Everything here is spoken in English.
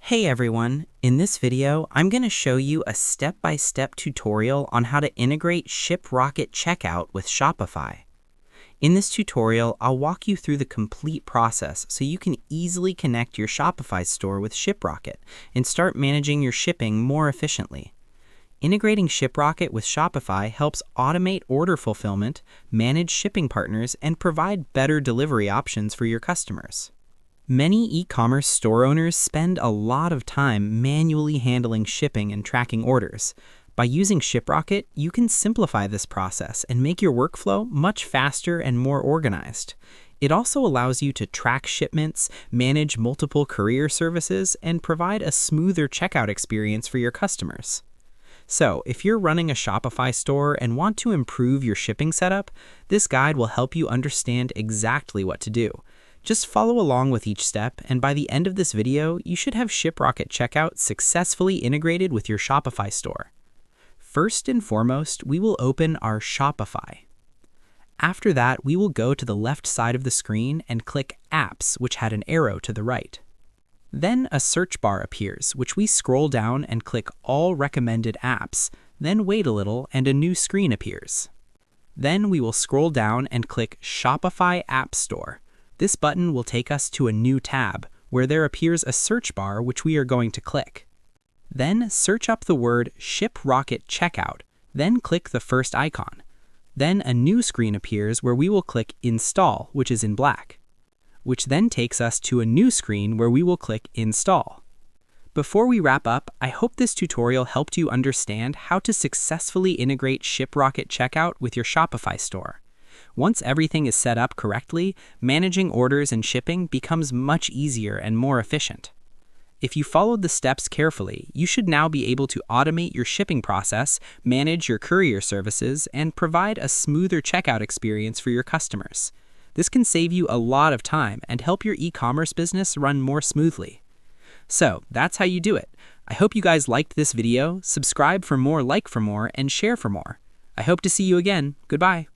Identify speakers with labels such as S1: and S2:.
S1: Hey everyone, in this video, I'm going to show you a step-by-step tutorial on how to integrate Shiprocket Checkout with Shopify. In this tutorial, I'll walk you through the complete process so you can easily connect your Shopify store with Shiprocket and start managing your shipping more efficiently. Integrating Shiprocket with Shopify helps automate order fulfillment, manage shipping partners, and provide better delivery options for your customers. Many e-commerce store owners spend a lot of time manually handling shipping and tracking orders. By using Shiprocket, you can simplify this process and make your workflow much faster and more organized. It also allows you to track shipments, manage multiple courier services, and provide a smoother checkout experience for your customers. So, if you're running a Shopify store and want to improve your shipping setup, this guide will help you understand exactly what to do. Just follow along with each step, and by the end of this video, you should have Shiprocket Checkout successfully integrated with your Shopify store. First and foremost, we will open our Shopify. After that, we will go to the left side of the screen and click Apps, which had an arrow to the right. Then a search bar appears, which we scroll down and click All Recommended Apps, then wait a little and a new screen appears. Then we will scroll down and click Shopify App Store. This button will take us to a new tab, where there appears a search bar which we are going to click. Then search up the word Shiprocket Checkout, then click the first icon. Then a new screen appears where we will click Install, which is in black, which then takes us to a new screen where we will click Install. Before we wrap up, I hope this tutorial helped you understand how to successfully integrate Shiprocket Checkout with your Shopify store. Once everything is set up correctly, managing orders and shipping becomes much easier and more efficient. If you followed the steps carefully, you should now be able to automate your shipping process, manage your courier services, and provide a smoother checkout experience for your customers. This can save you a lot of time and help your e-commerce business run more smoothly. So, that's how you do it. I hope you guys liked this video. Subscribe for more, like for more, and share for more. I hope to see you again. Goodbye.